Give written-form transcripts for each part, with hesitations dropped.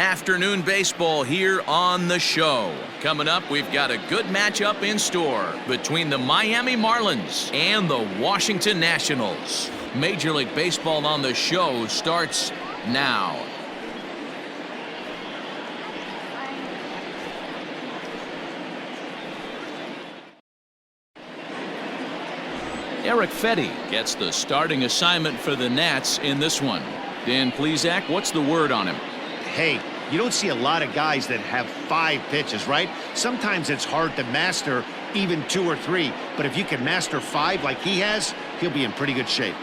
Afternoon baseball here on the show. Coming up, we've got a good matchup in store between the Miami Marlins and the Washington Nationals. Major League Baseball on the show starts now. Eric Fetty gets the starting assignment for the Nats in this one. Dan Plesac, what's the word on him? Hey, you don't see a lot of guys that have 5 pitches, right? Sometimes it's hard to master even 2 or 3, but if you can master 5 like he has, he'll be in pretty good shape.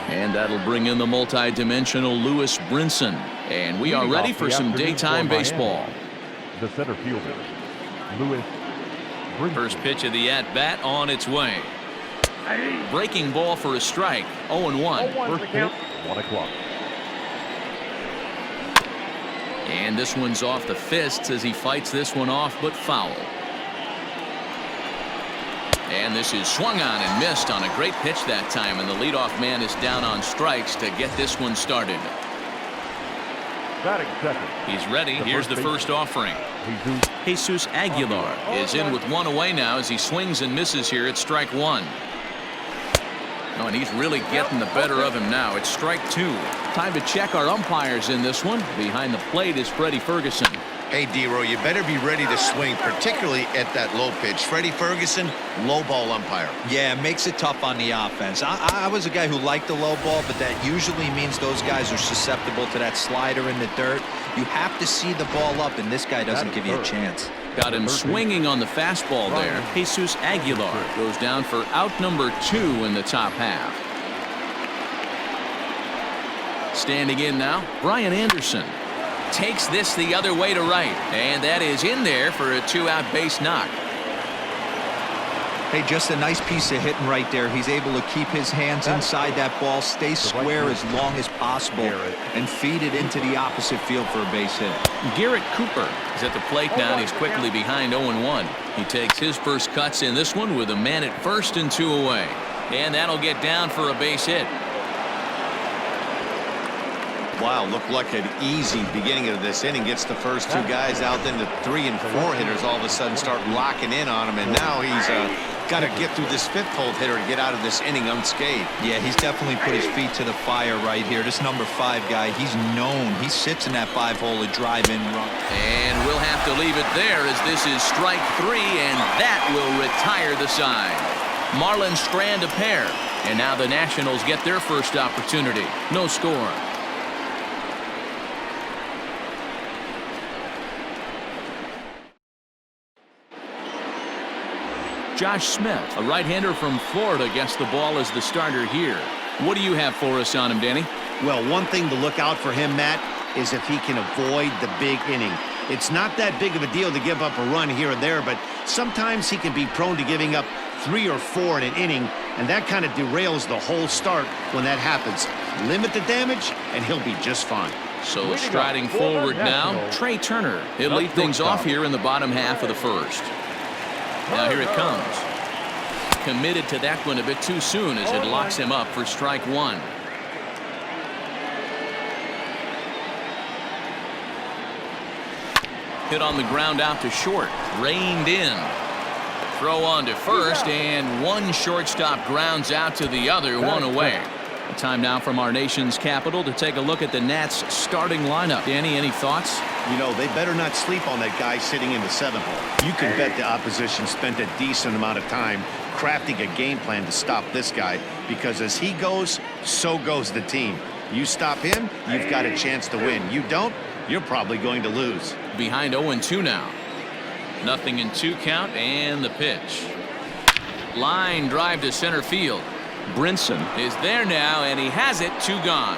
And that'll bring in the multi-dimensional Lewis Brinson. And we are ready for some daytime baseball. The center fielder, Lewis Brinson. First pitch of the at-bat on its way. Breaking ball for a strike. 0-1. First pitch, 1 o'clock. And this one's off the fists as he fights this one off, but foul. And this is swung on and missed on a great pitch that time, and the leadoff man is down on strikes to get this one started. Batting second. He's ready. Here's the first offering. Jesus Aguilar is in with 1 away now as he swings and misses here at strike 1. Oh, and he's really getting the better of him now. It's strike 2. Time to check our umpires in this one. Behind the plate is Freddie Ferguson. Hey, D-Row, you better be ready to swing, particularly at that low pitch. Freddie Ferguson, low ball umpire. Yeah, it makes it tough on the offense. I was a guy who liked the low ball, but that usually means those guys are susceptible to that slider in the dirt. You have to see the ball up, and this guy doesn't give you a chance. Got him swinging on the fastball there. Jesus Aguilar goes down for out number 2 in the top half. Standing in now, Brian Anderson. Takes this the other way to right, and that is in there for a 2-out base knock. Hey, just a nice piece of hitting right there. He's able to keep his hands inside that ball, stay square as long as possible, and feed it into the opposite field for a base hit. Garrett Cooper is at the plate now, and he's quickly behind 0-1. He takes his first cuts in this one with a man at first and 2 away. And that'll get down for a base hit. Wow, looked like an easy beginning of this inning. Gets the first 2 guys out, then the 3 and 4 hitters all of a sudden start locking in on him, and now he's got to get through this 5th hole hitter to get out of this inning unscathed. Yeah, he's definitely put his feet to the fire right here. This number 5 guy, he's known. He sits in that 5-hole to drive in run. And we'll have to leave it there as this is strike 3, and that will retire the side. Marlins strand a pair, and now the Nationals get their first opportunity. No score. Josh Smith, a right-hander from Florida, gets the ball as the starter here. What do you have for us on him, Danny? Well, one thing to look out for him, Matt, is if he can avoid the big inning. It's not that big of a deal to give up a run here and there, but sometimes he can be prone to giving up 3 or 4 in an inning, and that kind of derails the whole start when that happens. Limit the damage, and he'll be just fine. So striding forward now, Trey Turner. He'll lead things off here in the bottom half of the first. Now here it comes. Committed to that one a bit too soon as it locks him up for strike 1. Hit on the ground out to short. Reined in. Throw on to first, and one shortstop grounds out to the other, 1 away. Time now from our nation's capital to take a look at the Nats starting lineup. Danny, any thoughts? You know, they better not sleep on that guy sitting in the 7th hole. You can bet the opposition spent a decent amount of time crafting a game plan to stop this guy, because as he goes, so goes the team. You stop him, you've got a chance to win. You don't, you're probably going to lose. Behind 0-2 now. 0-2 count, and the pitch. Line drive to center field. Brinson is there now, and he has it. 2 gone.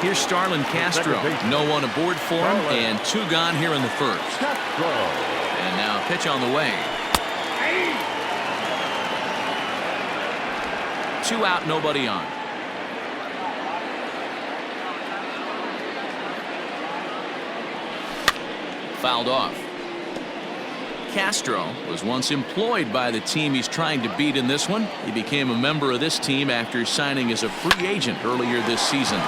Here's Starlin Castro. No one aboard for him, and 2 gone here in the first. And now a pitch on the way. 2 out, nobody on. Fouled off. Castro was once employed by the team he's trying to beat in this one. He became a member of this team after signing as a free agent earlier this season.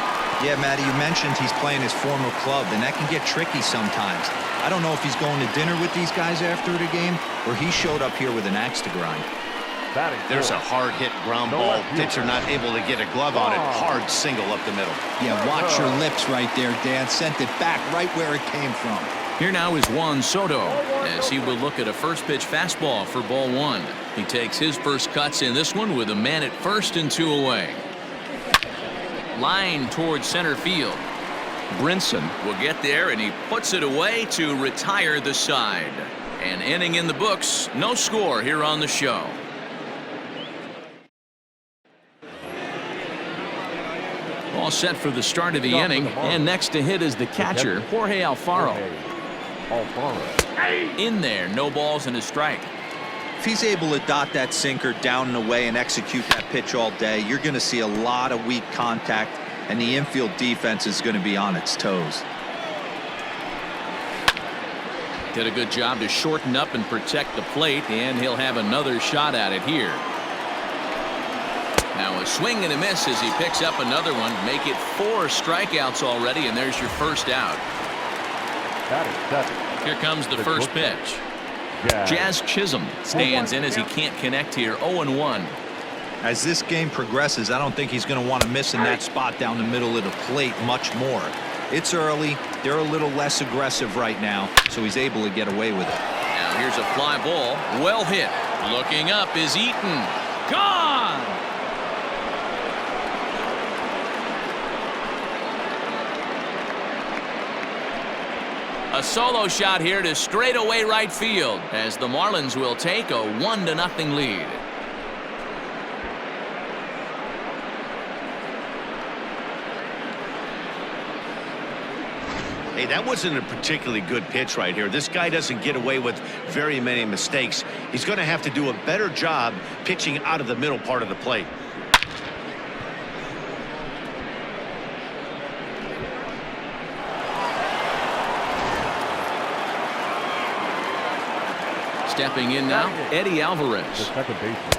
Yeah, Matty, you mentioned he's playing his former club, and that can get tricky sometimes. I don't know if he's going to dinner with these guys after the game, or he showed up here with an axe to grind. There's a hard-hit ground ball. Pitcher not able to get a glove on it. Hard single up the middle. Yeah, watch your lips right there, Dan. Sent it back right where it came from. Here now is Juan Soto as he will look at a first pitch fastball for ball one. He takes his first cuts in this one with a man at first and 2 away. Line towards center field. Brinson will get there and he puts it away to retire the side. An inning in the books. No score here on the show. All set for the start of the inning, and next to hit is the catcher, Jorge Alfaro. In there, no balls and a strike. If he's able to dot that sinker down and away and execute that pitch all day, you're going to see a lot of weak contact, and the infield defense is going to be on its toes. Did a good job to shorten up and protect the plate, and he'll have another shot at it here. Now a swing and a miss as he picks up another one. Make it 4 strikeouts already, and there's your first out. Here comes the first pitch. Jazz Chisholm stands in as he can't connect here. 0-1. As this game progresses, I don't think he's going to want to miss in that spot down the middle of the plate much more. It's early. They're a little less aggressive right now, so he's able to get away with it. Now here's a fly ball. Well hit. Looking up is Eaton. Gone! A solo shot here to straightaway right field as the Marlins will take a 1-0 lead. Hey, that wasn't a particularly good pitch right here. This guy doesn't get away with very many mistakes. He's going to have to do a better job pitching out of the middle part of the plate. Stepping in now, Eddie Alvarez.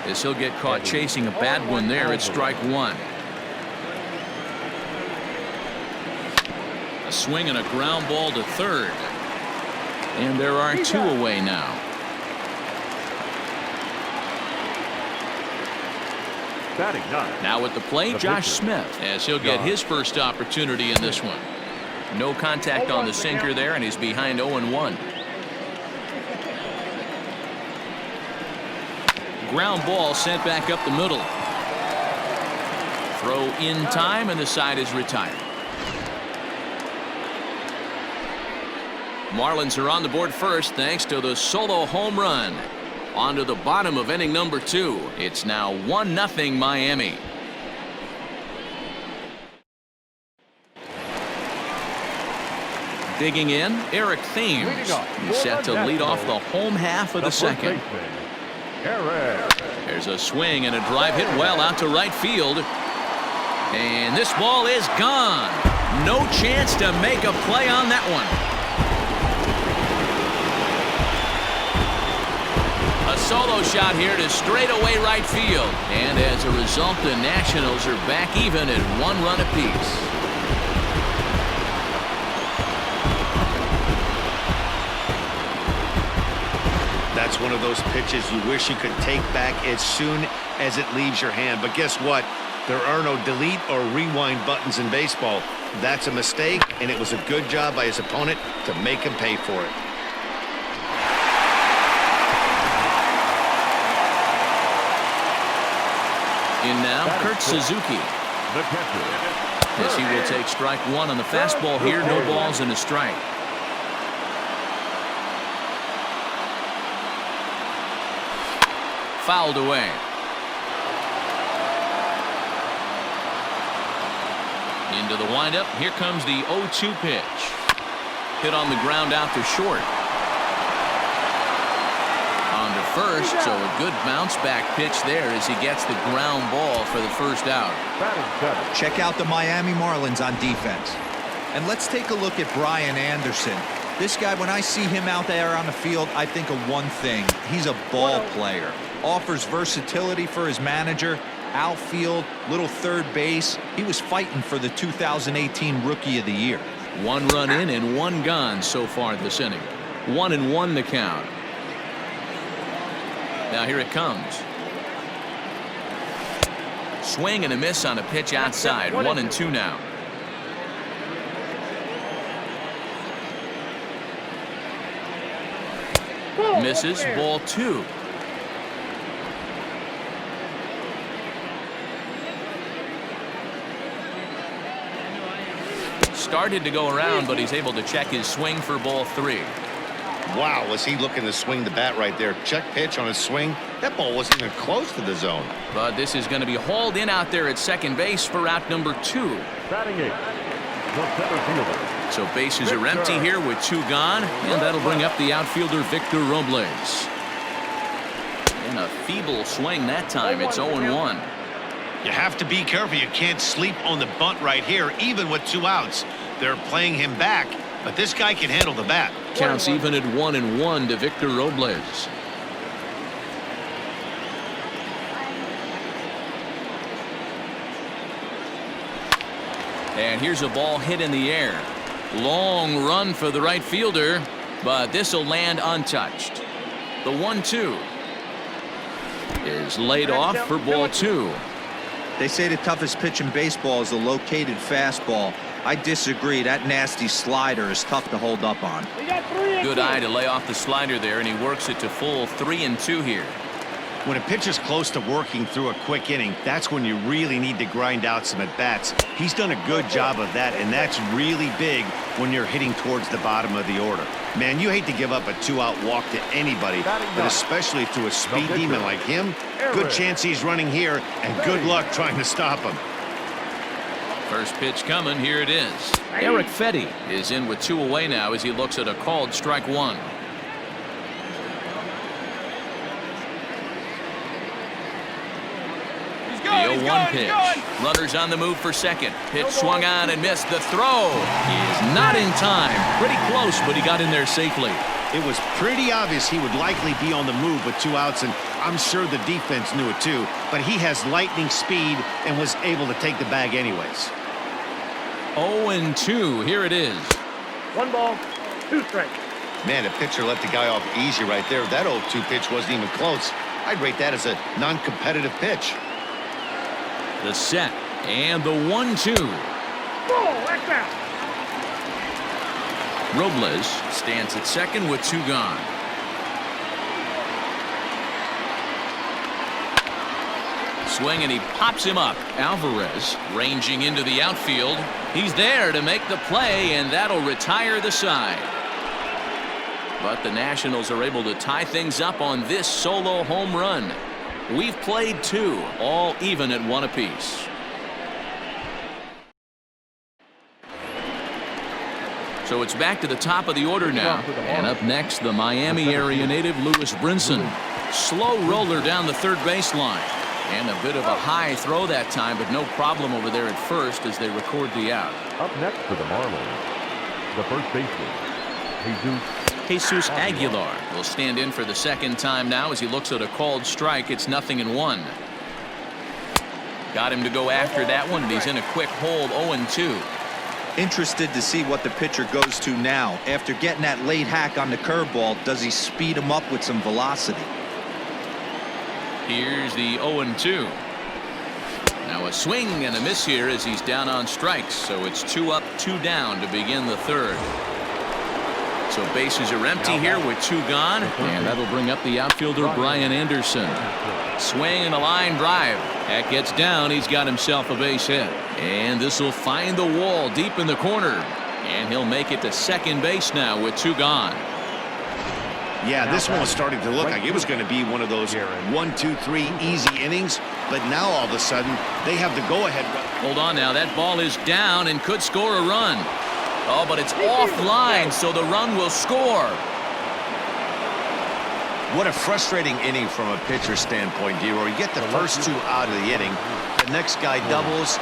As he'll get caught chasing a bad one there at strike 1. A swing and a ground ball to third. And there are 2 away now. Now at the plate, Josh Smith, as he'll get his first opportunity in this one. No contact on the sinker there, and he's behind 0-1. Ground ball sent back up the middle. Throw in time, and the side is retired. Marlins are on the board first thanks to the solo home run. On to the bottom of inning number 2. It's now 1-0 Miami. Digging in, Eric Thames. He's set to lead off the home half of the second. There's a swing and a drive hit well out to right field. And this ball is gone. No chance to make a play on that one. A solo shot here to straightaway right field. And as a result, the Nationals are back even at 1 run apiece. That's one of those pitches you wish you could take back as soon as it leaves your hand. But guess what? There are no delete or rewind buttons in baseball. That's a mistake, and it was a good job by his opponent to make him pay for it. In now, Kurt Suzuki. As he will take strike 1 on the fastball here. No balls and a strike. Fouled away. Into the windup. Here comes the 0-2 pitch. Hit on the ground out to short. On to first, so a good bounce back pitch there as he gets the ground ball for the first out. Check out the Miami Marlins on defense. And let's take a look at Brian Anderson. This guy, when I see him out there on the field, I think of one thing. He's a ball player. Offers versatility for his manager, outfield, little third base. He was fighting for the 2018 Rookie of the Year. 1 run in and 1 gone so far this inning. 1-1 the count. Now here it comes. Swing and a miss on a pitch outside. 1-2 now. Misses. Ball 2. Started to go around, but he's able to check his swing for ball 3. Wow, was he looking to swing the bat right there? Check pitch on his swing. That ball wasn't even close to the zone. But this is going to be hauled in out there at second base for out number 2. Batting 8, the center fielder. So bases are empty here with 2 gone, and that'll bring up the outfielder Victor Robles. And a feeble swing that time. It's 0-1. You have to be careful. You can't sleep on the bunt right here, even with 2 outs. They're playing him back, but this guy can handle the bat. Counts even at 1-1 to Victor Robles. And here's a ball hit in the air. Long run for the right fielder, but this will land untouched. The 1-2 is laid off for ball 2. They say the toughest pitch in baseball is a located fastball. I disagree. That nasty slider is tough to hold up on. Good eye to lay off the slider there, and he works it to full 3-2 here. When a pitcher's close to working through a quick inning, that's when you really need to grind out some at-bats. He's done a good job of that, and that's really big when you're hitting towards the bottom of the order. Man, you hate to give up a 2-out walk to anybody, but especially to a speed demon like him. Good chance he's running here, and good luck trying to stop him. First pitch coming. Here it is. Eric Fetty is in with 2 away now as he looks at a called strike 1. The 0-1 pitch. Runners on the move for second. Pitch swung on and missed. The throw is not in time. Pretty close, but he got in there safely. It was pretty obvious he would likely be on the move with 2 outs, and I'm sure the defense knew it too, but he has lightning speed and was able to take the bag anyways. 0-2. Here it is. 1 ball, 2 strikes. Man, the pitcher let the guy off easy right there. That 0-2 pitch wasn't even close. I'd rate that as a non-competitive pitch. The set and the 1-2. That's out. Robles stands at second with 2 gone. Swing and he pops him up. Alvarez ranging into the outfield. He's there to make the play, and that'll retire the side. But the Nationals are able to tie things up on this solo home run. We've played 2, all even at 1 apiece. So it's back to the top of the order now. And up next, the Miami area native Lewis Brinson. Slow roller down the third baseline. And a bit of a high throw that time, but no problem over there at first as they record the out. Up next for the Marlins, the first baseman, Jesus Aguilar will stand in for the second time now as he looks at a called strike. It's 0-1. Got him to go after that one, and he's in a quick hold. 0-2. Interested to see what the pitcher goes to now. After getting that late hack on the curveball, does he speed him up with some velocity? Here's the 0-2. Now a swing and a miss here as he's down on strikes. So it's 2 up, 2 down to begin the third. So bases are empty here with 2 gone, and that'll bring up the outfielder Brian Anderson. Swing and a line drive. That gets down. He's got himself a base hit. And this will find the wall deep in the corner. And he'll make it to second base now with 2 gone. Yeah, this one was starting to look like it was going to be one of those 1, 2, 3 easy innings, but now all of a sudden they have the go-ahead. Hold on now. That ball is down and could score a run. Oh, but it's offline, so the run will score. What a frustrating inning from a pitcher standpoint, D-Roy. You get the first 2 out of the inning. The next guy doubles.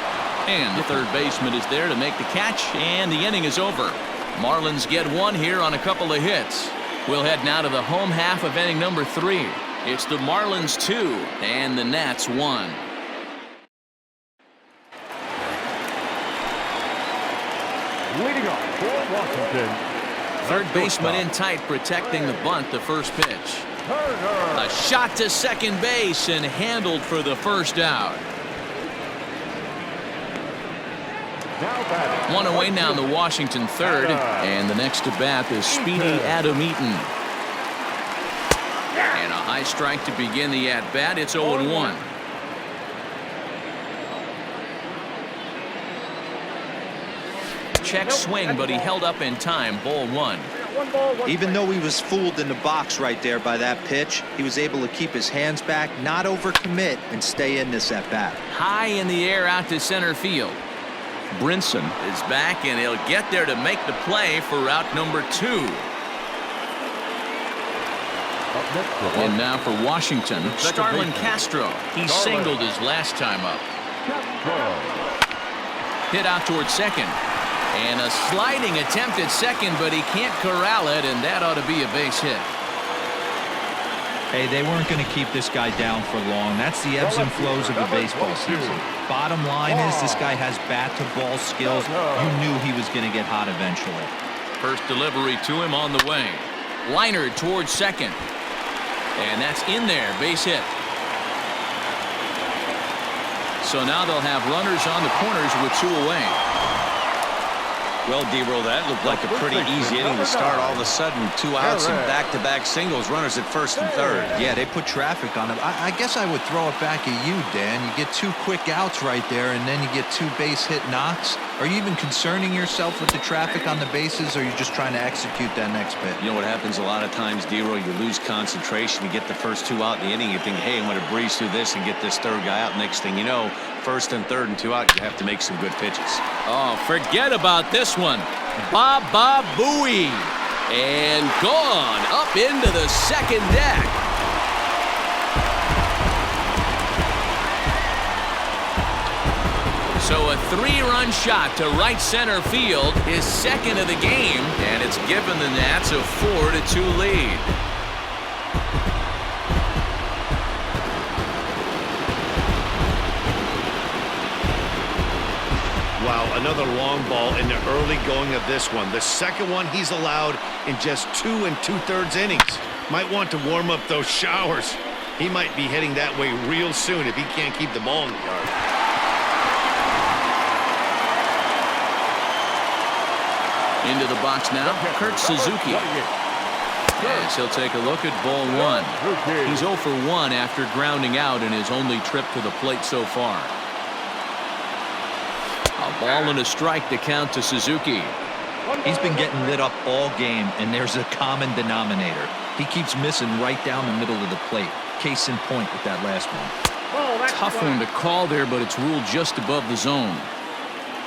And the third baseman is there to make the catch, and the inning is over. Marlins get 1 here on a couple of hits. We'll head now to the home half of inning number 3. It's the Marlins 2 and the Nats 1. Leading off for Washington. Third baseman in tight, protecting the bunt, the first pitch. A shot to second base and handled for the first out. One away now in the Washington third, and the next to bat is speedy Adam Eaton. And a high strike to begin the at-bat. It's 0-1. Check swing, but he held up in time. Ball one. Even though he was fooled in the box right there by that pitch, he was able to keep his hands back, not overcommit, and stay in this at-bat. High in the air out to center field. Brinson is back, and he'll get there to make the play for route number 2. And now for Washington, Starlin Castro. He singled his last time up. Hit out towards second. And a sliding attempt at second, but he can't corral it, and that ought to be a base hit. Hey, they weren't going to keep this guy down for long. That's the ebbs and flows of a baseball season. Bottom line is this guy has bat-to-ball skills. You knew he was going to get hot eventually. First delivery to him on the way. Liner towards second. And that's in there, base hit. So now they'll have runners on the corners with 2 away. Well, D-Roll, that looked like a pretty easy inning to start. All of a sudden, 2 outs and back-to-back singles, runners at first and third. Yeah, they put traffic on him. I guess I would throw it back at you, Dan. You get 2 quick outs right there, and then you get 2 base hit knocks. Are you even concerning yourself with the traffic on the bases, or are you just trying to execute that next bit? You know what happens a lot of times, D-Roll? You lose concentration. You get the first 2 out in the inning. You think, hey, I'm going to breeze through this and get this third guy out. Next thing you know, first and third and 2 out, you have to make some good pitches. Oh, forget about this one. Baba Booey. And gone up into the second deck. So a 3-run shot to right center field, his second of the game, and it's given the Nats a 4-2 lead. Wow, another long ball in the early going of this one. The second one he's allowed in just 2 2/3 innings. Might want to warm up those showers. He might be heading that way real soon if he can't keep the ball in the yard. Into the box now, Kurt Suzuki. As he'll take a look at ball 1. He's 0 for 1 after grounding out in his only trip to the plate so far. A ball and a strike to count to Suzuki. He's been getting lit up all game, and there's a common denominator. He keeps missing right down the middle of the plate. Case in point with that last one. Tough one to call there, but it's ruled just above the zone.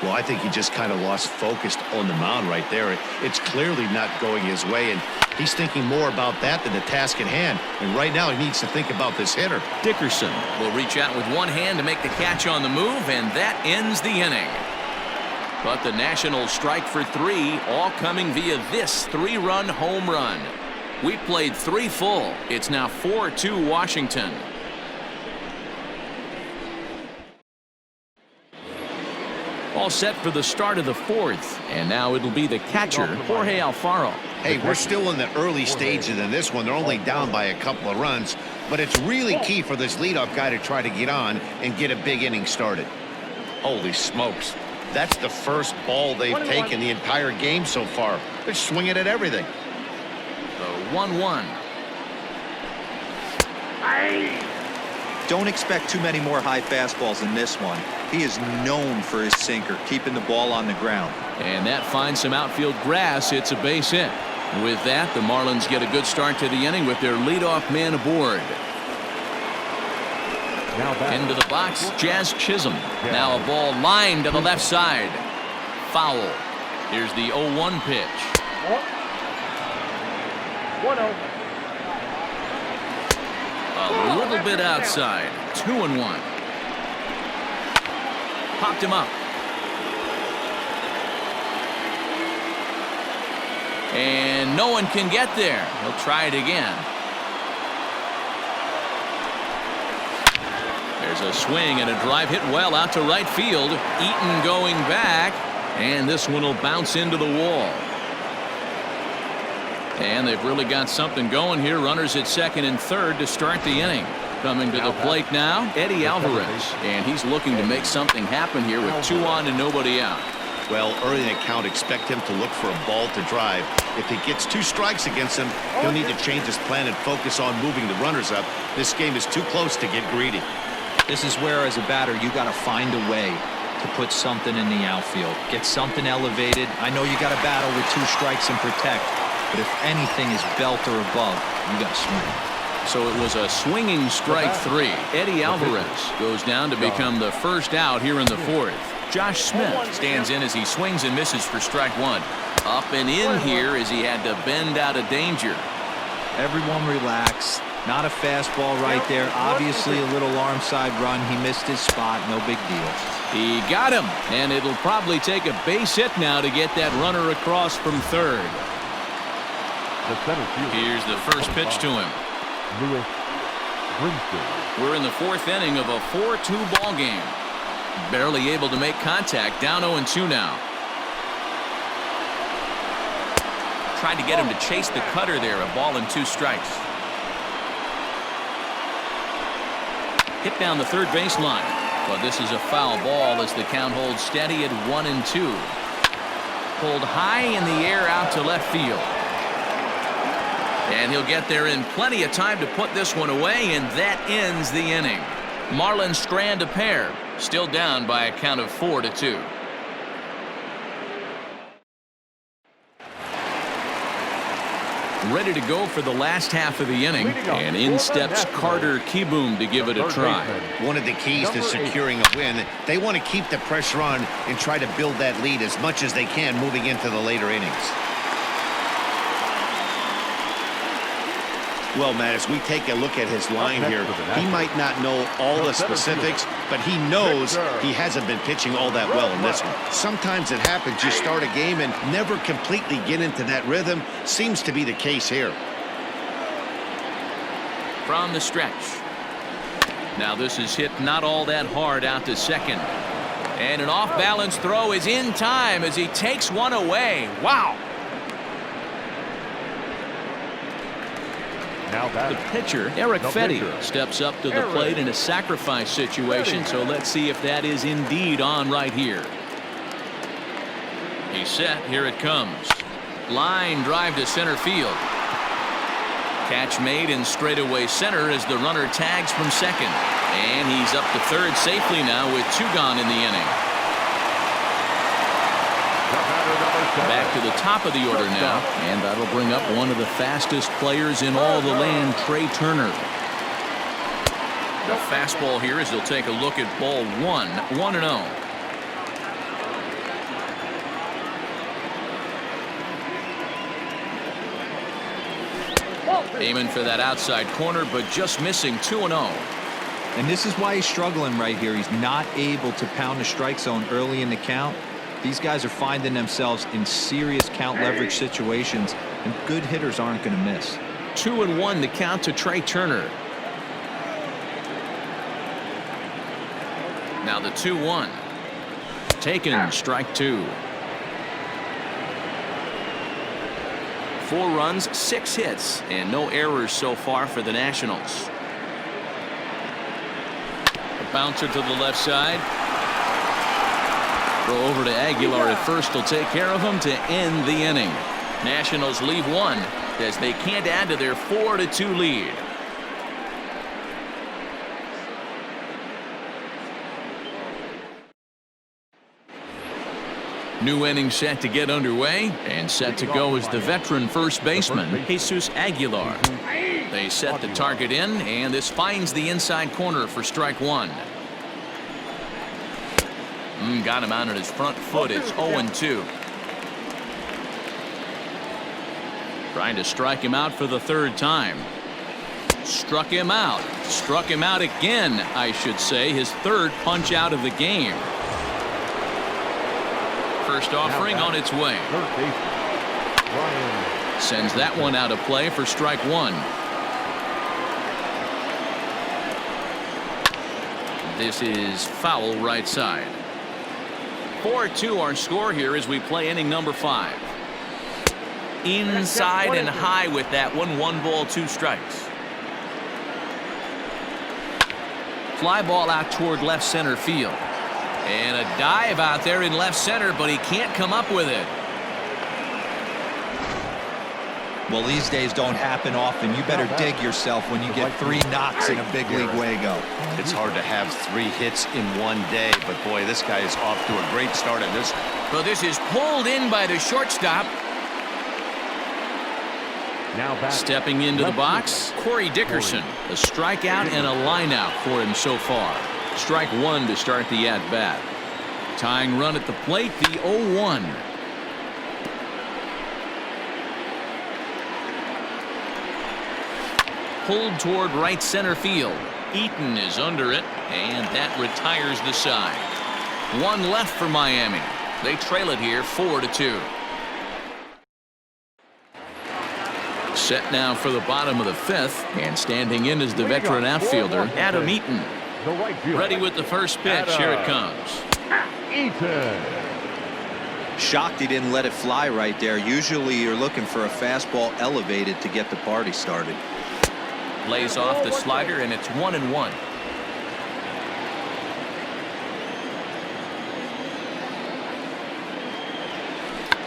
Well, I think he just kind of lost focus on the mound right there. It's clearly not going his way, and he's thinking more about that than the task at hand. And right now, he needs to think about this hitter. Dickerson will reach out with one hand to make the catch on the move, and that ends the inning. But the Nationals strike for 3, all coming via this 3-run home run. We played 3 full. It's now 4-2 Washington. All set for the start of the 4th, and now it'll be the catcher, Jorge Alfaro. Hey, we're still in the early stages in this one. They're only down by a couple of runs, but it's really key for this leadoff guy to try to get on and get a big inning started. Holy smokes. That's the first ball they've taken the entire game so far. They're swinging at everything. The 1-1. Don't expect too many more high fastballs in this one. He is known for his sinker, keeping the ball on the ground. And that finds some outfield grass. It's a base hit. With that, the Marlins get a good start to the inning with their leadoff man aboard. Into the box, Jazz Chisholm. Now a ball lined to the left side. Foul. Here's the 0-1 pitch. 1-0. A little bit outside. 2-1. Popped him up. And no one can get there. He'll try it again. There's a swing and a drive hit well out to right field. Eaton going back. And this one will bounce into the wall. And they've really got something going here. Runners at second and third to start the inning. Coming to the plate now, Eddie Alvarez. And he's looking to make something happen here with 2 on and nobody out. Well, early in the count, expect him to look for a ball to drive. If he gets 2 strikes against him, he'll need to change his plan and focus on moving the runners up. This game is too close to get greedy. This is where, as a batter, you got to find a way to put something in the outfield. Get something elevated. I know you got to battle with 2 strikes and protect, but if anything is belt or above, you got to swing. So it was a swinging strike 3. Eddie Alvarez goes down to become the first out here in the 4th. Josh Smith stands in as he swings and misses for strike 1. Up and in here as he had to bend out of danger. Everyone relax. Not a fastball right there. Obviously a little arm side run. He missed his spot. No big deal. He got him, and it'll probably take a base hit now to get that runner across from third. Here's the first pitch to him. We're in the 4th inning of a 4-2 ball game. Barely able to make contact. Down 0-2 now. Tried to get him to chase the cutter there. A ball and 2 strikes. Hit down the third baseline. But this is a foul ball as the count holds steady at 1-2. Pulled high in the air out to left field. And he'll get there in plenty of time to put this one away, and that ends the inning. Marlins strand a pair. Still down by a count of 4-2. Ready to go for the last half of the inning, and in steps Carter Kieboom to give it a try. One of the keys to securing a win, they want to keep the pressure on and try to build that lead as much as they can moving into the later innings. Well, Matt, as we take a look at his line here, he might not know all the specifics, but he knows he hasn't been pitching all that well in this one. Sometimes it happens. You start a game and never completely get into that rhythm. Seems to be the case here. From the stretch. Now this is hit not all that hard out to second. And an off-balance throw is in time as he takes one away. Wow. The pitcher, Eric Fetty, steps up to the plate in a sacrifice situation, so let's see if that is indeed on right here. He's set. Here it comes. Line drive to center field. Catch made in straightaway center as the runner tags from second. And he's up to third safely now with 2 gone in the inning. Back to the top of the order now, and that'll bring up one of the fastest players in all the land, Trey Turner. The fastball here as they'll take a look at ball 1, 1-0. Aiming for that outside corner, but just missing 2-0. And this is why he's struggling right here. He's not able to pound the strike zone early in the count. These guys are finding themselves in serious count leverage situations, and good hitters aren't going to miss. 2-1 the count to Trey Turner. Now the 2-1. Taken, strike 2. 4 runs, 6 hits, and no errors so far for the Nationals. A bouncer to the left side. Throw over to Aguilar at first will take care of him to end the inning. Nationals leave 1 as they can't add to their 4-2 lead. New inning set to get underway, and set to go is the veteran first baseman, Jesus Aguilar. They set the target in, and this finds the inside corner for strike 1. Got him out on his front foot. It's 0-2. Trying to strike him out for the 3rd time. Struck him out. Struck him out again, I should say. His 3rd punch out of the game. First offering on its way. Sends that one out of play for strike 1. This is foul right side. 4-2 our score here as we play inning number 5. Inside and high with that one. 1 ball, 2 strikes. Fly ball out toward left center field. And a dive out there in left center, but he can't come up with it. Well, these days don't happen often. You better dig yourself when you get 3 knocks in a big league Wago. It's hard to have 3 hits in one day, but boy, this guy is off to a great start in this. Well, this is pulled in by the shortstop. Now back. Stepping into the box, Corey Dickerson. A strikeout and a lineout for him so far. Strike 1 to start the at-bat. Tying run at the plate, the 0-1. Pulled toward right center field. Eaton is under it, and that retires the side. 1 left for Miami. They trail it here 4-2. Set now for the bottom of the 5th, and standing in is the veteran outfielder, Adam Eaton. Ready with the first pitch. Here it comes. Eaton. Shocked he didn't let it fly right there. Usually you're looking for a fastball elevated to get the party started. Lays off the slider, and it's 1-1.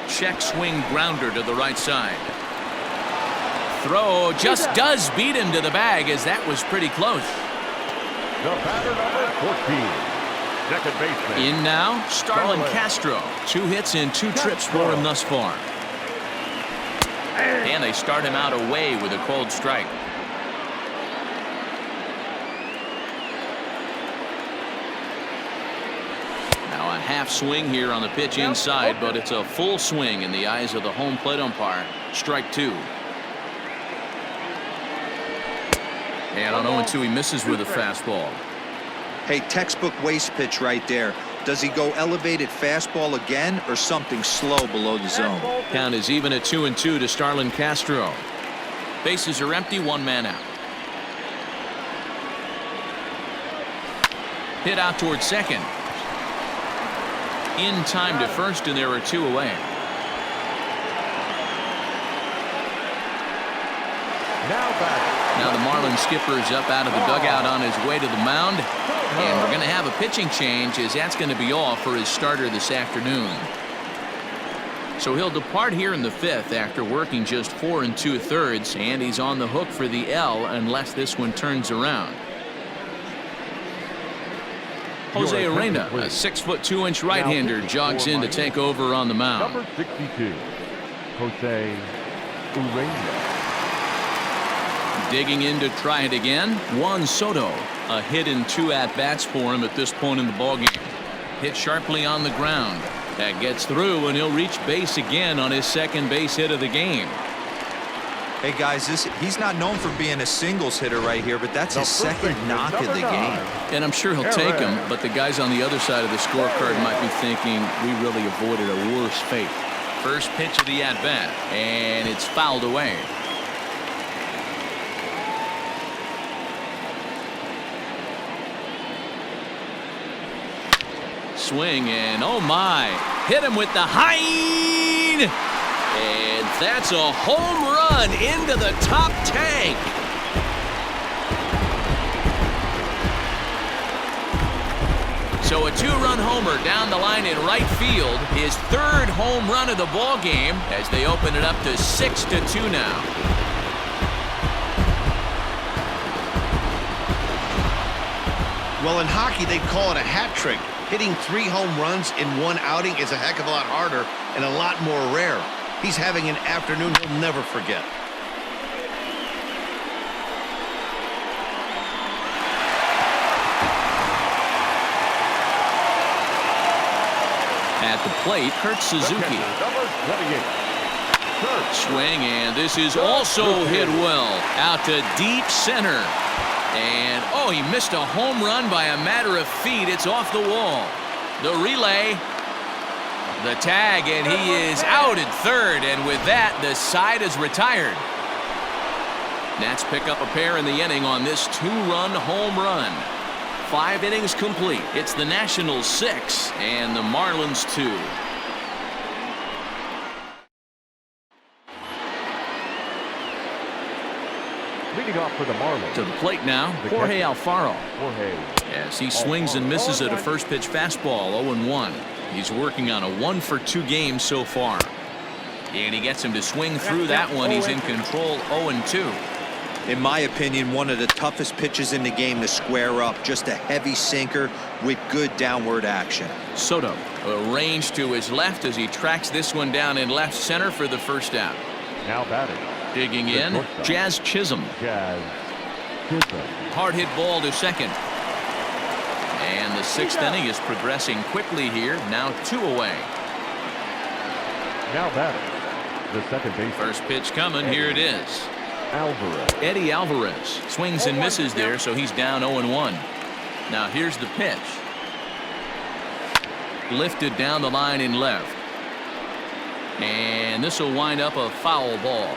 Check swing grounder to the right side. Throw just does beat him to the bag, as that was pretty close. The batter, number 14. Second baseman. In now, Starlin Castro. 2 hits and 2 trips for him thus far. And they start him out away with a called strike. Now a half swing here on the pitch inside, but it's a full swing in the eyes of the home plate umpire. Strike 2. And on 0-2, he misses with a fastball. Hey, textbook waste pitch right there. Does he go elevated fastball again or something slow below the zone? Count is even at 2-2 to Starlin Castro. Bases are empty, 1 man out. Hit out towards second. In time to first, and there are 2 away. Now the Marlins skipper's up out of the dugout on his way to the mound. And we're going to have a pitching change, as that's going to be all for his starter this afternoon. So he'll depart here in the 5th after working just 4 2/3, and he's on the hook for the L unless this one turns around. Jose Arena, a 6'2" right-hander, jogs in to take over on the mound. Number 62, Jose Arena. Digging in to try it again, Juan Soto. A hit and 2 at-bats for him at this point in the ballgame. Hit sharply on the ground. That gets through, and he'll reach base again on his second base hit of the game. Hey guys, he's not known for being a singles hitter right here, but that's his second knock of the game. And I'm sure he'll take him, but the guys on the other side of the scorecard might be thinking we really avoided a worse fate. First pitch of the at-bat, and it's fouled away. Swing, and oh my, hit him with the hind, and that's a home run into the top tank. So a 2-run homer down the line in right field, his 3rd home run of the ball game, as they open it up to 6-2 now. Well, in hockey, they'd call it a hat trick. Hitting 3 home runs in 1 outing is a heck of a lot harder and a lot more rare. He's having an afternoon he'll never forget. At the plate, Kurt Suzuki. Number 28. Swing, and this is also hit well out to deep center. And, oh, he missed a home run by a matter of feet. It's off the wall. The relay, the tag, and he is out at 3rd. And with that, the side is retired. Nats pick up a pair in the inning on this 2-run home run. 5 innings complete. It's the Nationals 6 and the Marlins 2. Leading off for the Marlins. To the plate now, Jorge Alfaro. Jorge. As he swings and misses at a first pitch fastball, 0-1. He's working on a 1-for-2 game so far. And he gets him to swing through that one. He's in control, 0-2. In my opinion, one of the toughest pitches in the game to square up. Just a heavy sinker with good downward action. Soto, a range to his left as he tracks this one down in left center for the first out. Now batting. Digging in, Jazz Chisholm. Jazz Chisholm. Hard hit ball to second. And the 6th inning is progressing quickly here. Now 2 away. Now batting. The second base. First pitch coming. Here it is. Alvarez. Eddie Alvarez swings and misses there, so he's down 0-1. Now here's the pitch. Lifted down the line in left. And this will wind up a foul ball.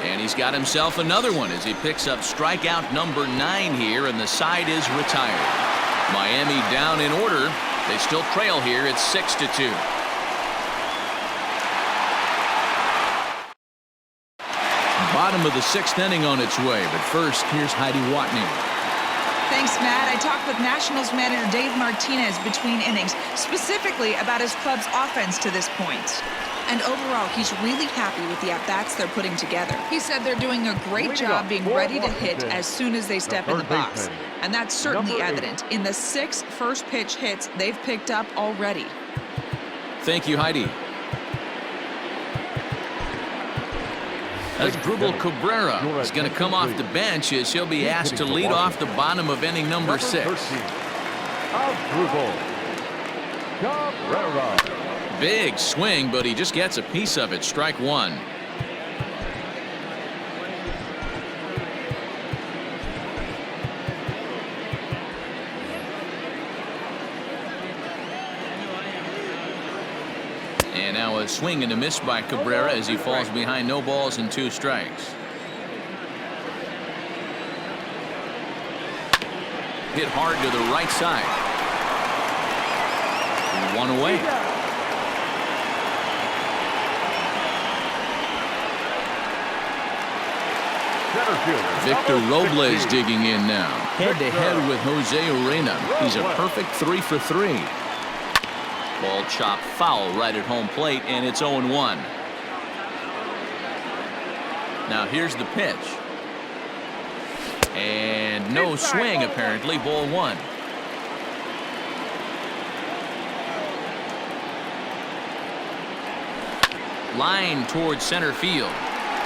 And he's got himself another one as he picks up strikeout number 9 here, and the side is retired. Miami down in order. They still trail here. It's 6-2. Bottom of the 6th inning on its way, but first, here's Heidi Watney. Thanks, Matt. I talked with Nationals manager Dave Martinez between innings, specifically about his club's offense to this point. And overall, he's really happy with the at-bats they're putting together. He said they're doing a great job being ready to hit as soon as they step in the box. And that's certainly evident in the 6 first-pitch hits they've picked up already. Thank you, Heidi. As Drupal Cabrera is going to come off the bench as he'll be asked to lead off the bottom of inning number 6. Drupal Cabrera. Big swing, but he just gets a piece of it. Strike 1. And now a swing and a miss by Cabrera as he falls behind, no balls and 2 strikes. Hit hard to the right side. 1 away. Victor Robles digging in now. Head-to-head with Jose Urena. He's a perfect 3 for 3. Ball chopped foul right at home plate, and it's 0-1. Now here's the pitch. And no swing, apparently. Ball 1. Line towards center field.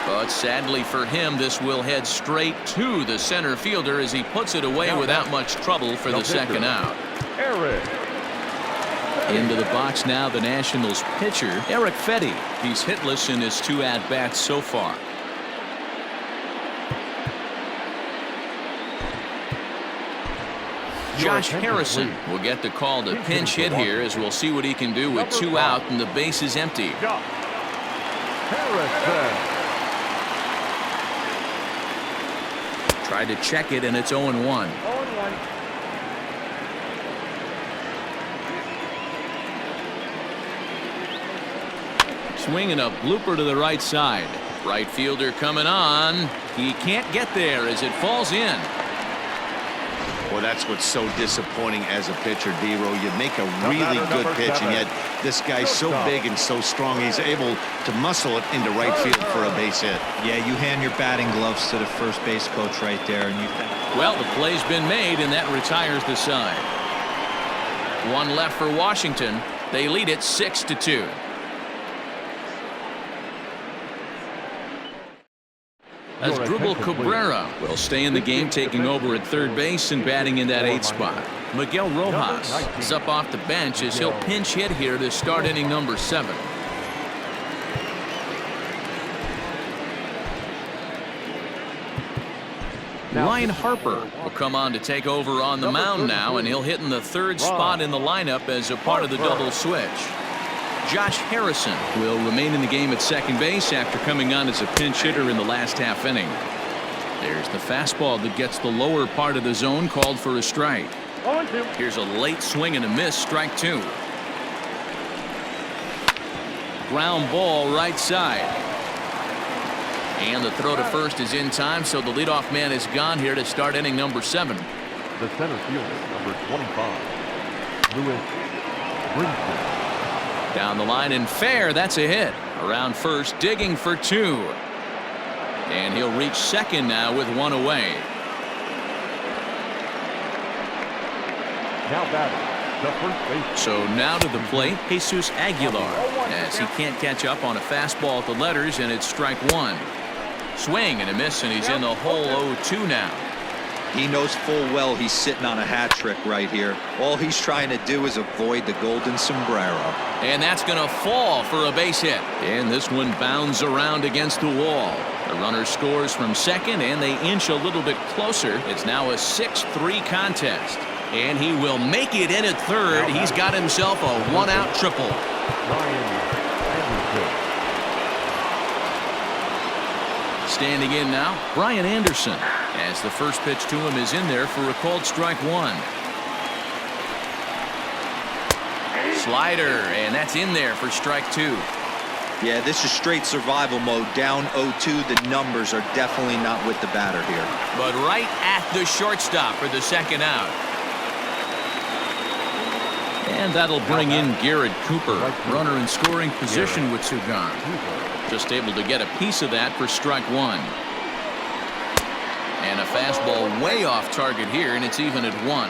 But sadly for him, this will head straight to the center fielder as he puts it away without much trouble for the second out. Into the box now, the Nationals pitcher, Eric Fetty. He's hitless in his 2 at-bats so far. Josh Harrison will get the call to pinch hit here as we'll see what he can do with 2 out and the base is empty. Tried to check it, and it's 0-1. Swinging a blooper to the right side. Right fielder coming on. He can't get there as it falls in. Well, that's what's so disappointing as a pitcher, D-Row. You make a really good pitch, and yet this guy's so big and so strong, he's able to muscle it into right field for a base hit. Yeah, you hand your batting gloves to the first base coach right there, and you think. Well, the play's been made, and that retires the side. 1 left for Washington. They lead it 6-2. As Drupal Cabrera will stay in the game, taking over at third base and batting in that 8th spot. Miguel Rojas is up off the bench as he'll pinch hit here to start inning number 7. Ryan Harper will come on to take over on the mound now, and he'll hit in the 3rd spot in the lineup as a part of the double switch. Josh Harrison will remain in the game at second base after coming on as a pinch hitter in the last half inning. There's the fastball that gets the lower part of the zone, called for a strike. 0-2. Here's a late swing and a miss, strike two. Ground ball right side. And the throw to first is in time, so the leadoff man is gone here to start inning number 7. The center fielder, number 25, Lewis Brinson. Down the line and fair, that's a hit. Around first, digging for 2. And he'll reach second now with 1 away. Now batting, the first baseman. So now to the plate, Jesus Aguilar, as he can't catch up on a fastball at the letters, and it's strike 1. Swing and a miss, and he's in the hole 0-2 now. He knows full well he's sitting on a hat trick right here. All he's trying to do is avoid the golden sombrero. And that's going to fall for a base hit. And this one bounds around against the wall. The runner scores from second, and they inch a little bit closer. It's now a 6-3 contest. And he will make it in at third. He's got himself a 1-out triple. Standing in now, Brian Anderson, as the first pitch to him is in there for a called strike 1. Slider, and that's in there for strike 2. Yeah, this is straight survival mode. Down 0-2. The numbers are definitely not with the batter here. But right at the shortstop for the second out. And that'll bring in Garrett Cooper, runner in scoring position with 2 gone. Just able to get a piece of that for strike 1. And a fastball way off target here, and it's even at 1.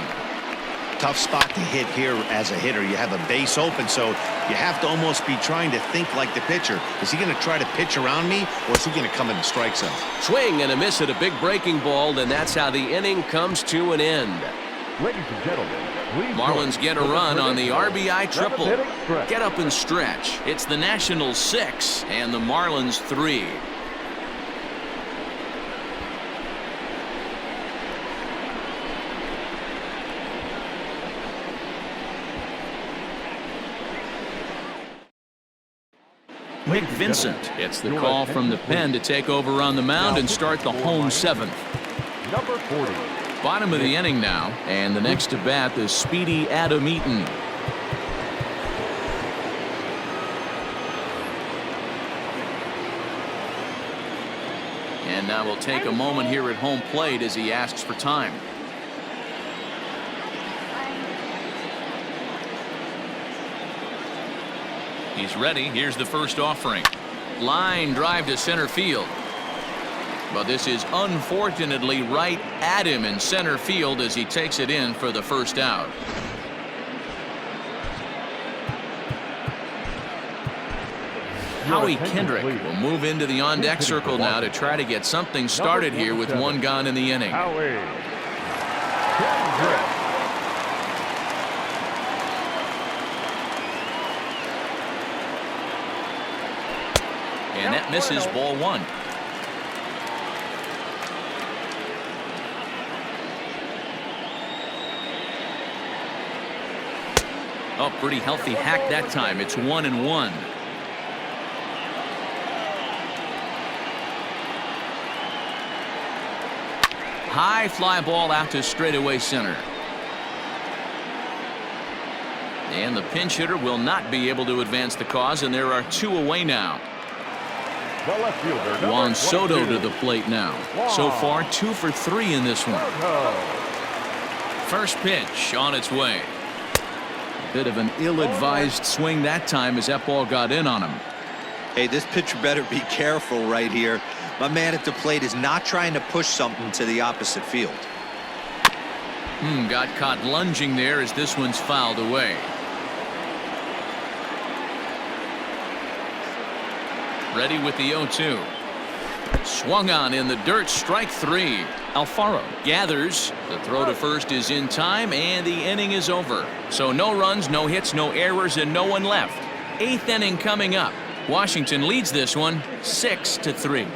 Tough spot to hit here as a hitter. You have a base open, so you have to almost be trying to think like the pitcher. Is he going to try to pitch around me, or is he going to come in the strike zone? Swing and a miss at a big breaking ball, and that's how the inning comes to an end. Ladies and gentlemen, please Marlins get a run on the RBI triple. Stretch. Get up and stretch. It's the Nationals 6 and the Marlins 3. Nick Vincent gets the call from the pen to take over on the mound and start the home 7th. Number 40. Bottom of the inning now, and the next to bat is speedy Adam Eaton. And now we'll take a moment here at home plate as he asks for time. He's ready. Here's the first offering. Line drive to center field. But this is unfortunately right at him in center field as he takes it in for the first out. Howie Kendrick will move into the on-deck circle now to try to get something started here with 1 gone in the inning. Howie Kendrick. And that misses, ball 1. Oh, pretty healthy hack that time. It's 1-1. High fly ball out to straightaway center. And the pinch hitter will not be able to advance the cause, and there are 2 away now. The left fielder, Juan Soto to the plate now. So far 2 for 3 in this one. First pitch on its way. Bit of an ill-advised swing that time as that ball got in on him. Hey, this pitcher better be careful right here. My man at the plate is not trying to push something to the opposite field. Got caught lunging there as this one's fouled away. Ready with the 0-2. Swung on in the dirt, strike 3. Alfaro gathers. The throw to first is in time, and the inning is over. So no runs, no hits, no errors, and no one left. 8th inning coming up. Washington leads this one 6-3.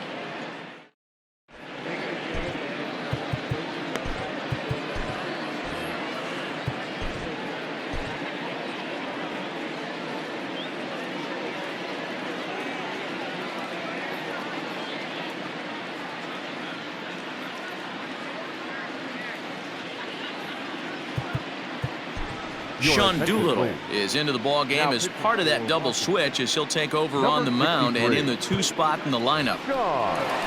Sean Doolittle is into the ball game as part of that double switch as he'll take over on the mound and in the 2 spot in the lineup.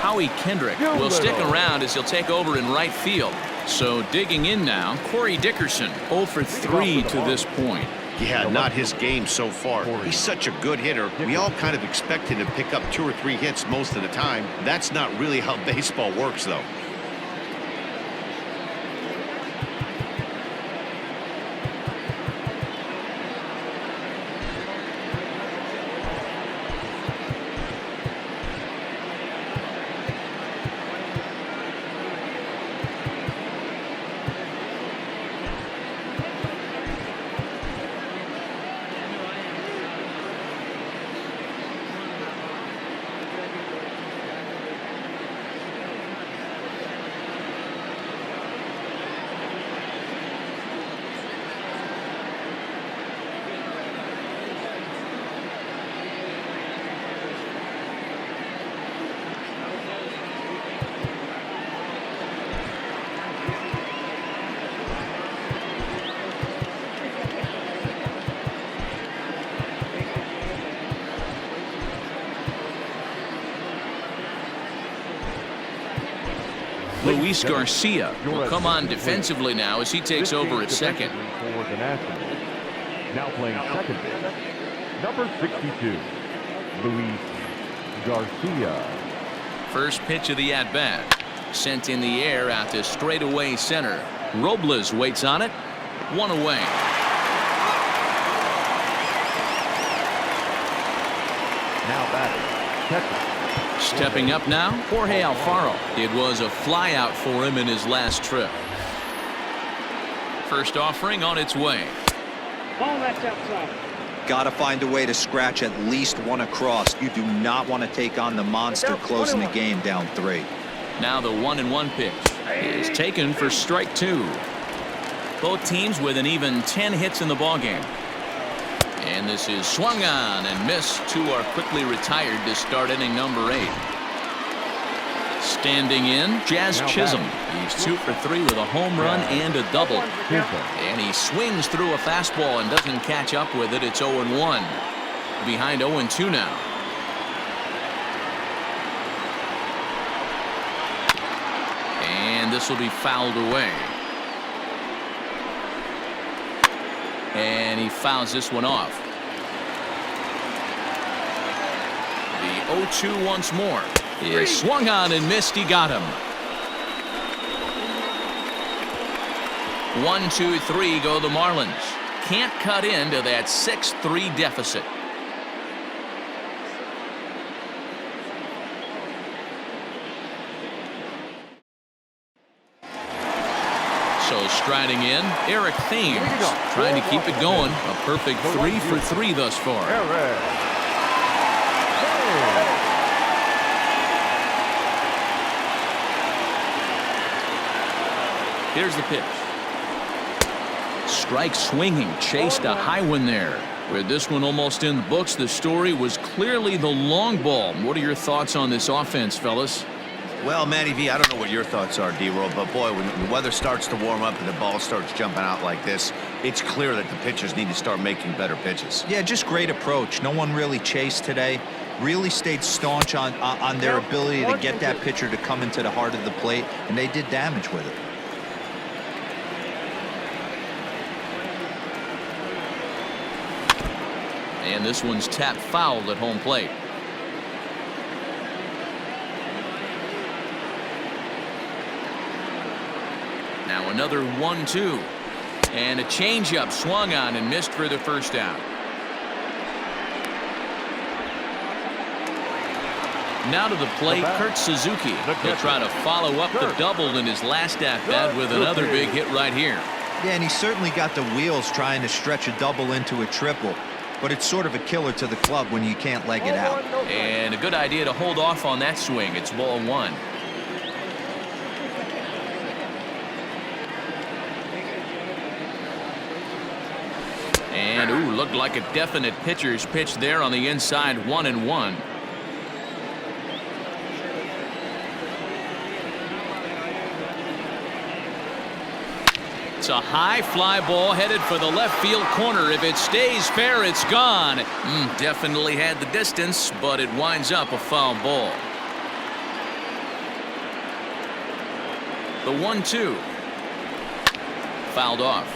Howie Kendrick will stick around as he'll take over in right field. So digging in now, Corey Dickerson 0 for 3 to this point. Yeah, not his game so far. He's such a good hitter. We all kind of expect him to pick up 2 or 3 hits most of the time. That's not really how baseball works, though. Luis Garcia will come on defensively now as he takes over at second. For the Nationals. Now playing second base, number 62, Luis Garcia. First pitch of the at-bat. Sent in the air out to straightaway center. Robles waits on it. 1 away. Now batting, catcher. Stepping up now, Jorge Alfaro. It was a flyout for him in his last trip. First offering on its way. Ball that's outside. Got to find a way to scratch at least 1 across. You do not want to take on the monster closing the game down 3. Now the 1-1 pitch is taken for strike 2. Both teams with an even 10 hits in the ballgame. And this is swung on and missed. 2 are quickly retired to start inning number 8. Standing in, Jazz Chisholm. He's 2 for 3 with a home run and a double. And he swings through a fastball and doesn't catch up with it. It's 0-1. Behind 0-2 now. And this will be fouled away. And he fouls this one off. The 0-2 once more. He swung on and missed. He got him. 1, 2, 3 go the Marlins. Can't cut into that 6-3 deficit. So striding in, Eric Thames trying to keep it going. A perfect 3 for 3 thus far. Here's the pitch. Strike swinging, chased a high one there. With this one almost in the books, the story was clearly the long ball. What are your thoughts on this offense, fellas? Well, Matty V, I don't know what your thoughts are, D-Roll, but boy, when the weather starts to warm up and the ball starts jumping out like this, it's clear that the pitchers need to start making better pitches. Yeah, just great approach. No one really chased today. Really stayed staunch on their ability to get that pitcher to come into the heart of the plate, and they did damage with it. And this one's tapped foul at home plate. Now another 1-2. And a changeup swung on and missed for the first out. Now to the plate, Kurt Suzuki. He'll try to follow up the double in his last at-bat with another big hit right here. Yeah, and he certainly got the wheels trying to stretch a double into a triple. But it's sort of a killer to the club when you can't leg it out. And a good idea to hold off on that swing. It's ball 1. And, ooh, looked like a definite pitcher's pitch there on the inside, 1-1. It's a high fly ball headed for the left field corner. If it stays fair, it's gone. Definitely had the distance, but it winds up a foul ball. The 1-2. Fouled off.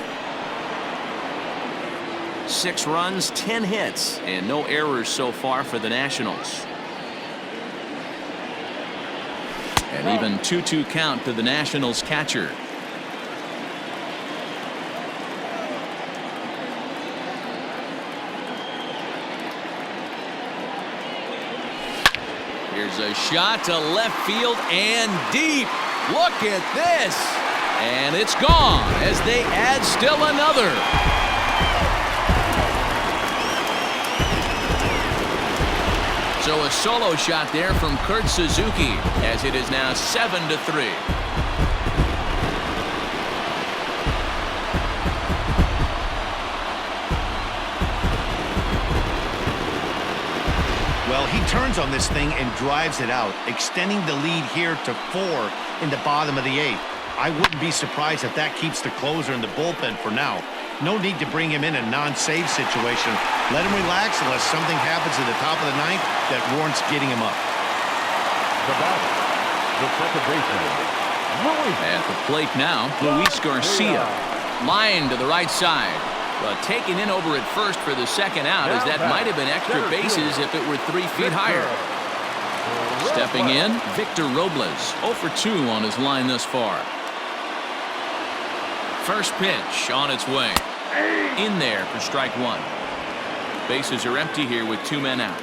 6 runs, 10 hits, and no errors so far for the Nationals. And even 2-2 count to the Nationals catcher. Here's a shot to left field and deep. Look at this. And it's gone as they add still another. So a solo shot there from Kurt Suzuki as it is now 7-3. Well, he turns on this thing and drives it out, extending the lead here to 4 in the bottom of the 8th. I wouldn't be surprised if that keeps the closer in the bullpen for now. No need to bring him in a non-save situation. Let him relax unless something happens at the top of the 9th that warrants getting him up. The batter, the second baseman, Luis. At the plate now, Luis Garcia. Line to the right side. But taken in over at first for the second out, as that might have been extra bases if it were 3 feet higher. Stepping in, Victor Robles, 0 for 2 on his line thus far. First pitch on its way. In there for strike 1. Bases are empty here with 2 men out.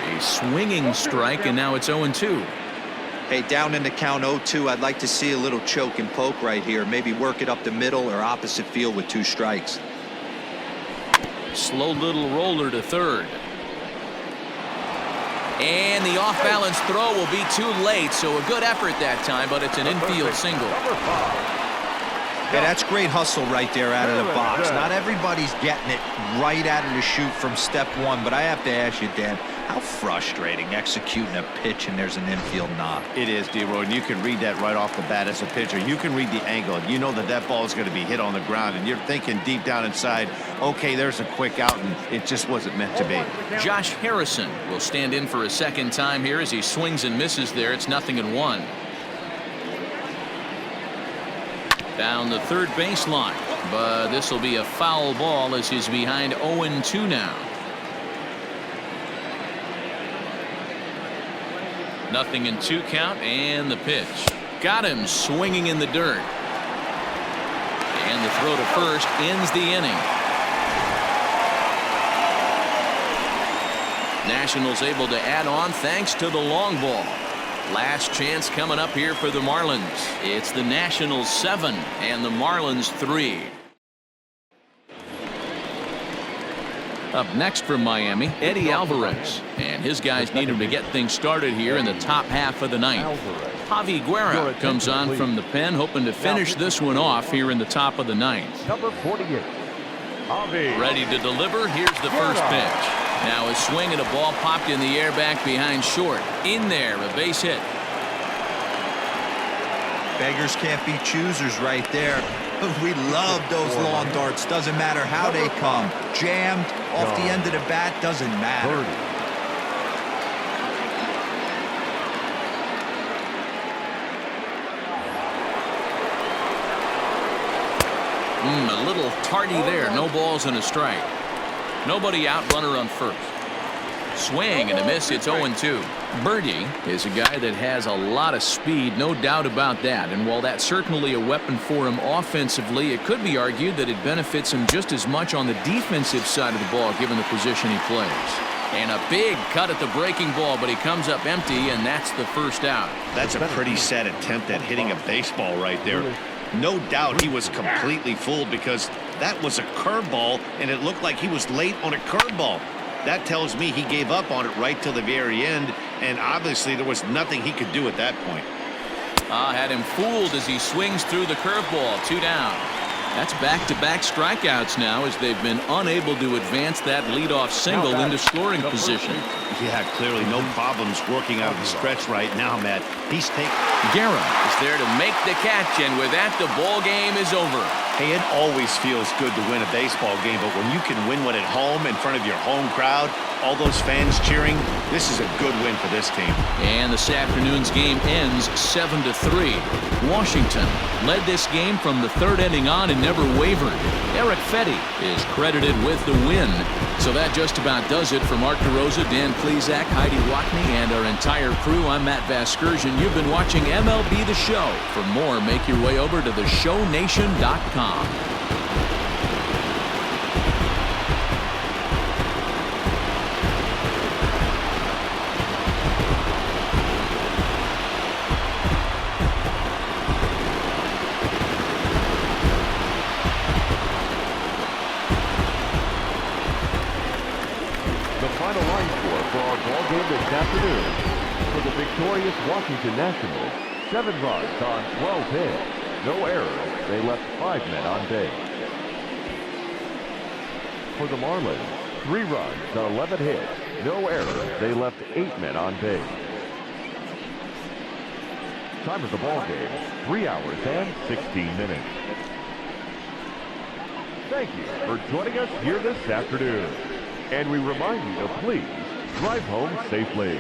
A swinging strike, and now it's 0-2. Hey, down in the count 0-2, I'd like to see a little choke and poke right here. Maybe work it up the middle or opposite field with 2 strikes. Slow little roller to third. And the off-balance throw will be too late, so a good effort that time, but it's an infield single. Yeah, that's great hustle right there out of the box. Not everybody's getting it right out of the chute from step 1, but I have to ask you, Dan, how frustrating executing a pitch and there's an infield knock. It is, D-Roy, and you can read that right off the bat as a pitcher. You can read the angle. You know that that ball is going to be hit on the ground, and you're thinking deep down inside, okay, there's a quick out, and it just wasn't meant to be. Josh Harrison will stand in for a second time here as he swings and misses there. It's 0-1. Down the third baseline, but this will be a foul ball as he's behind 0-2 now. 0-2 count, and the pitch. Got him swinging in the dirt. And the throw to first ends the inning. Nationals able to add on thanks to the long ball. Last chance coming up here for the Marlins. It's the Nationals 7 and the Marlins 3. Up next from Miami, Eddie Alvarez. And his guys need him to get things started here in the top half of the 9th. Javi Guerra comes on from the pen, hoping to finish this one off here in the top of the 9th. Number 48. Ready to deliver. Here's the first pitch. Now a swing and a ball popped in the air back behind short. In there, a base hit. Beggars can't be choosers right there. We love those long darts. Doesn't matter how they come. Jammed, off the end of the bat, doesn't matter. A little tardy there. No balls and a strike. Nobody out, runner on first. Swing and a miss. It's 0-2. Birdie is a guy that has a lot of speed, no doubt about that. And while that's certainly a weapon for him offensively, it could be argued that it benefits him just as much on the defensive side of the ball, given the position he plays. And a big cut at the breaking ball, but he comes up empty, and that's the first out. That's a pretty sad attempt at hitting a baseball right there. No doubt he was completely fooled because that was a curveball, and it looked like he was late on a curveball. That tells me he gave up on it right till the very end, and obviously there was nothing he could do at that point. Had him fooled as he swings through the curveball. 2 down. That's back-to-back strikeouts now as they've been unable to advance that leadoff single into scoring position. Yeah, clearly no problems working out of the stretch right now, Matt. He's taking... Guerra is there to make the catch, and with that, the ball game is over. Hey, it always feels good to win a baseball game, but when you can win one at home in front of your home crowd, all those fans cheering, this is a good win for this team. And this afternoon's game ends 7-3. Washington led this game from the third inning on and never wavered. Eric Fetty is credited with the win. So that just about does it for Mark DeRosa, Dan Plesac, Heidi Watney, and our entire crew. I'm Matt Vasgersian. You've been watching MLB The Show. For more, make your way over to theshownation.com. The final line score for our ball game this afternoon. For the victorious Washington Nationals, 7 runs on 12 hits. No errors. They left 5 men on base. For the Marlins, 3 runs on 11 hits. No errors. They left 8 men on base. Time of the ball game, 3 hours and 16 minutes. Thank you for joining us here this afternoon. And we remind you to please drive home safely.